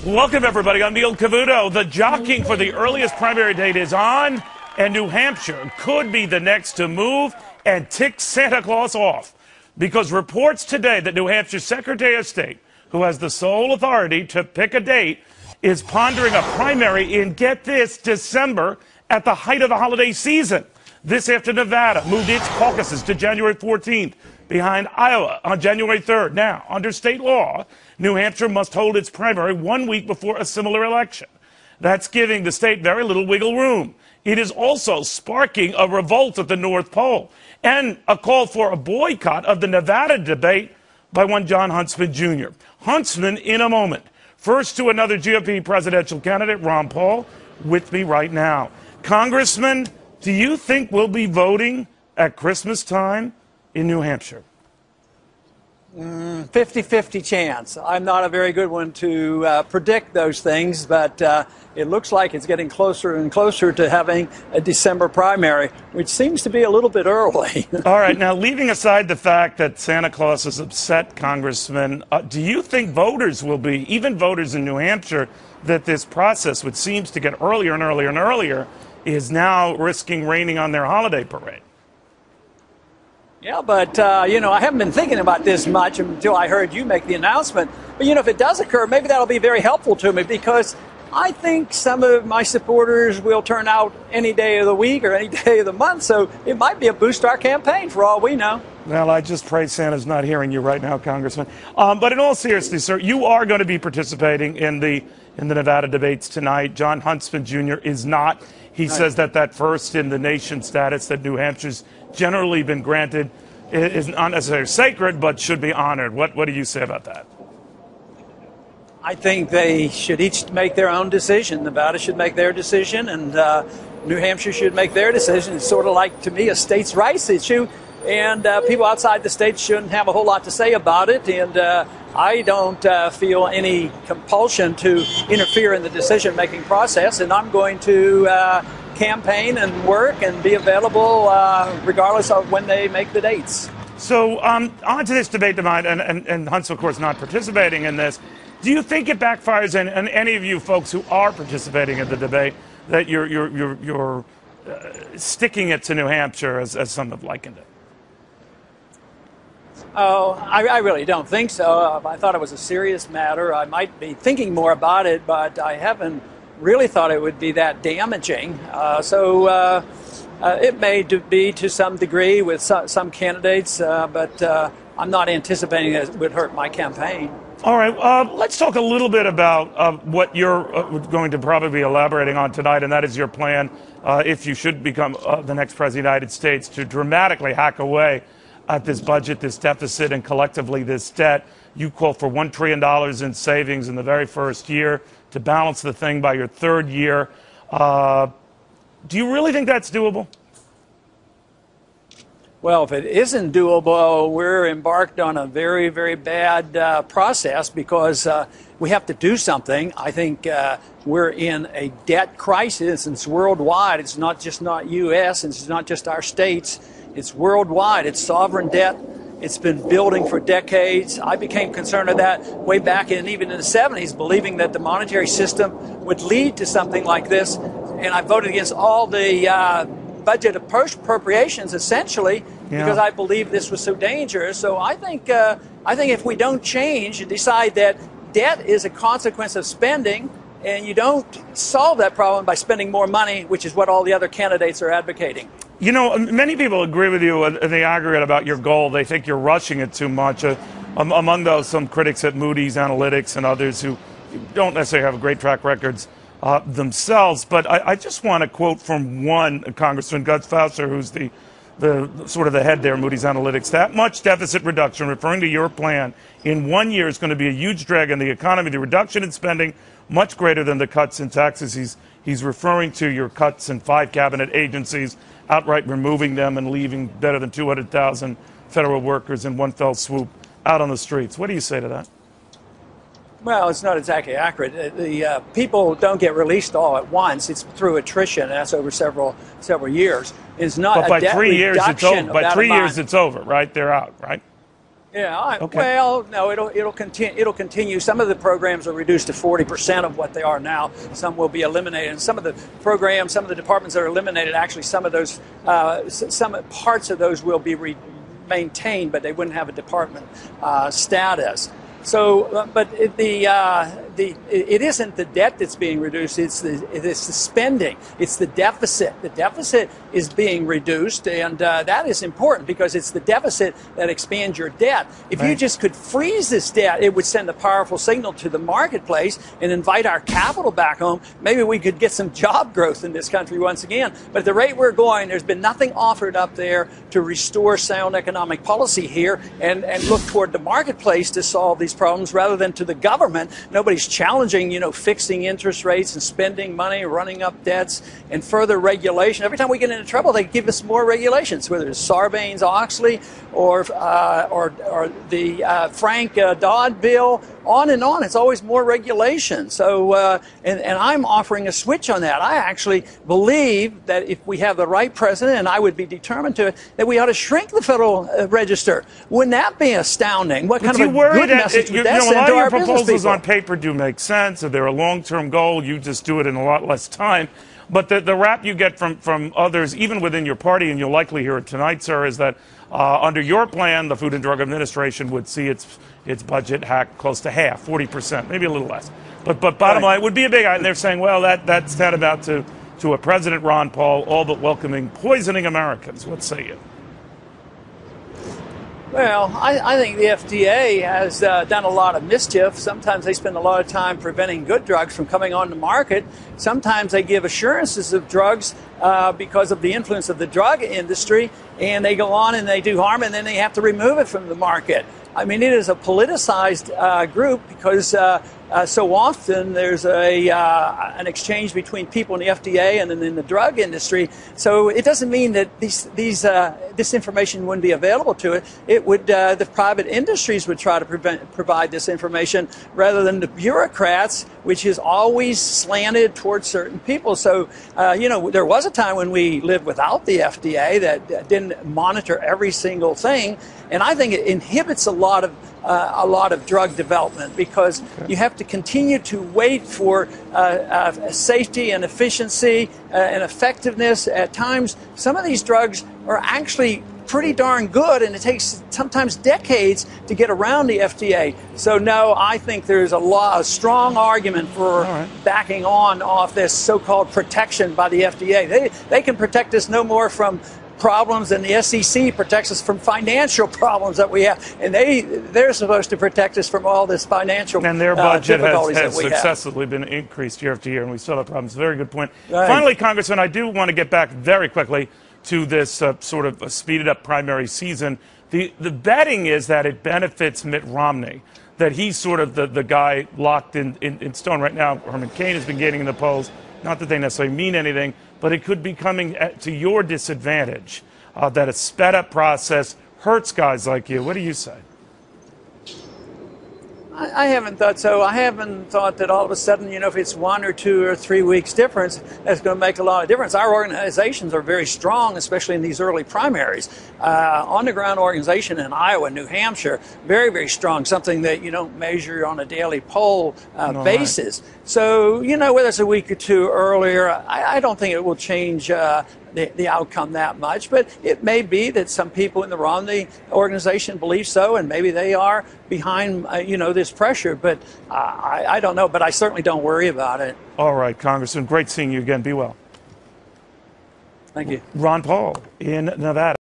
Welcome, everybody. I'm Neil Cavuto. The jockeying for the earliest primary date is on, and New Hampshire could be the next to move and tick Santa Claus off. Because reports today that New Hampshire's Secretary of State, who has the sole authority to pick a date, is pondering a primary in, get this, December, at the height of the holiday season. This after Nevada moved its caucuses to January 14th, behind Iowa on January 3rd. Now, under state law, New Hampshire must hold its primary 1 week before a similar election. That's giving the state very little wiggle room. It is also sparking a revolt at the North Pole and a call for a boycott of the Nevada debate by one John Huntsman Jr. Huntsman in a moment. First to another GOP presidential candidate, Ron Paul, with me right now. Congressman, do you think we'll be voting at Christmas time in New Hampshire? 50-50 chance. I'm not a very good one to predict those things, but it looks like it's getting closer and closer to having a December primary, which seems to be a little bit early. All right, now leaving aside the fact that Santa Claus is upset, Congressman, do you think voters will be, even voters in New Hampshire, that this process, which seems to get earlier and earlier and earlier, is now risking raining on their holiday parade? Yeah, but, I haven't been thinking about this much until I heard you make the announcement. But, if it does occur, maybe that'll be very helpful to me, because I think some of my supporters will turn out any day of the week or any day of the month. So it might be a boost to our campaign for all we know. Well, I just pray Santa's not hearing you right now, Congressman. But in all seriousness, sir, you are going to be participating in the Nevada debates tonight. John Huntsman Jr. is not. He says that first in the nation status that New Hampshire's generally been granted is not necessarily sacred, but should be honored. What do you say about that? I think they should each make their own decision. Nevada should make their decision, and New Hampshire should make their decision. It's sort of like, to me, a states' rights issue, and people outside the state shouldn't have a whole lot to say about it. And I don't feel any compulsion to interfere in the decision-making process, and I'm going to campaign and work and be available regardless of when they make the dates. So on to this debate tonight, and Hunt's, of course, not participating in this. Do you think it backfires, and any of you folks who are participating in the debate, that you're sticking it to New Hampshire, as some have likened it? Oh, I really don't think so. I thought it was a serious matter. I might be thinking more about it, but I haven't really thought it would be that damaging. It may be to some degree with some candidates, but I'm not anticipating that it would hurt my campaign. All right, let's talk a little bit about what you're going to probably be elaborating on tonight, and that is your plan, if you should become the next president of the United States, to dramatically hack away at this budget, this deficit, and collectively this debt. You call for $1 trillion in savings in the very first year to balance the thing by your third year. Do you really think that's doable? Well, if it isn't doable, we're embarked on a very, very bad process, because we have to do something. I think we're in a debt crisis. It's worldwide. It's not U.S. It's not just our states. It's worldwide. It's sovereign debt. It's been building for decades. I became concerned of that way back even in the 70s, believing that the monetary system would lead to something like this. And I voted against all the budget appropriations, essentially, because I believed this was so dangerous. So I think if we don't change and decide that debt is a consequence of spending, and you don't solve that problem by spending more money, which is what all the other candidates are advocating. Many people agree with you in the aggregate about your goal. They think you're rushing it too much. Among those, some critics at Moody's Analytics and others who don't necessarily have great track records themselves. But I just want to quote from one, Congressman Gus Fauser, who's the sort of the head there, Moody's Analytics. That much deficit reduction, referring to your plan, in 1 year is going to be a huge drag on the economy. The reduction in spending, much greater than the cuts in taxes. He's referring to your cuts in 5 cabinet agencies, outright removing them and leaving better than 200,000 federal workers in one fell swoop out on the streets. What do you say to that? Well, it's not exactly accurate. The people don't get released all at once. It's through attrition, and that's over several years. It's not. But by 3 years, it's over. By 3 years, it's over, right? They're out, right? Yeah. Okay. Well, no, it'll continue. It'll continue. Some of the programs are reduced to 40% of what they are now. Some will be eliminated. And some of the programs, some of the departments that are eliminated, actually, some of those, some parts of those will be maintained, but they wouldn't have a department status. So, but it isn't the debt that's being reduced. It's the spending. It's the deficit. The deficit is being reduced, and that is important because it's the deficit that expands your debt. If you just could freeze this debt, it would send a powerful signal to the marketplace and invite our capital back home. Maybe we could get some job growth in this country once again. But at the rate we're going, there's been nothing offered up there to restore sound economic policy here and look toward the marketplace to solve these problems rather than to the government. Nobody's challenging, fixing interest rates and spending money, running up debts, and further regulation. Every time we get into trouble, they give us more regulations, whether it's Sarbanes-Oxley or the Frank Dodd bill, on and on. It's always more regulation. So, and I'm offering a switch on that. I actually believe that if we have the right president, and I would be determined to, that we ought to shrink the Federal Register. Wouldn't that be astounding? What kind of a good message would that send to our business people? A lot of your proposals on paper do make sense. They're a long-term goal. You just do it in a lot less time. But the rap you get from others, even within your party, and you'll likely hear it tonight, sir, is that under your plan, the Food and Drug Administration would see its budget hacked close to half, 40%, maybe a little less. But bottom line, it would be a big item. They're saying, well, that's tantamount to a President Ron Paul all but welcoming poisoning Americans. What say you? Well, I think the FDA has done a lot of mischief. Sometimes they spend a lot of time preventing good drugs from coming on the market. Sometimes they give assurances of drugs because of the influence of the drug industry, and they go on and they do harm, and then they have to remove it from the market. I mean, it is a politicized group because so often there's an exchange between people in the FDA and in the drug industry. So it doesn't mean that this information wouldn't be available to it. It would the private industries would try to provide this information rather than the bureaucrats, which is always slanted towards certain people. So there was a time when we lived without the FDA that didn't monitor every single thing, and I think it inhibits a lot of drug development because you have to continue to wait for safety and efficiency and effectiveness. At times, some of these drugs are actually pretty darn good, and it takes sometimes decades to get around the FDA. So no, I think there's a strong argument for backing off this so-called protection by the FDA. They can protect us no more from problems, and the SEC protects us from financial problems that we have, and they're supposed to protect us from all this financial and their budget has successively been increased year after year, and we still have problems. Very good point. Right. Finally, Congressman, I do want to get back very quickly to this sort of speeded up primary season. The betting is that it benefits Mitt Romney, that he's sort of the guy locked in stone right now. Herman Cain has been gaining in the polls. Not that they necessarily mean anything, but it could be coming to your disadvantage, that a sped-up process hurts guys like you. What do you say? I haven't thought so. I haven't thought that all of a sudden, if it's 1 or 2 or 3 weeks difference, that's going to make a lot of difference. Our organizations are very strong, especially in these early primaries. On-the-ground organization in Iowa, New Hampshire, very, very strong, something that you don't measure on a daily poll basis. Right. So, whether it's a week or two earlier, I don't think it will change the outcome that much, but it may be that some people in the Romney organization believe so, and maybe they are behind, this pressure, but I don't know, but I certainly don't worry about it. All right, Congressman, great seeing you again. Be well. Thank you. Ron Paul in Nevada.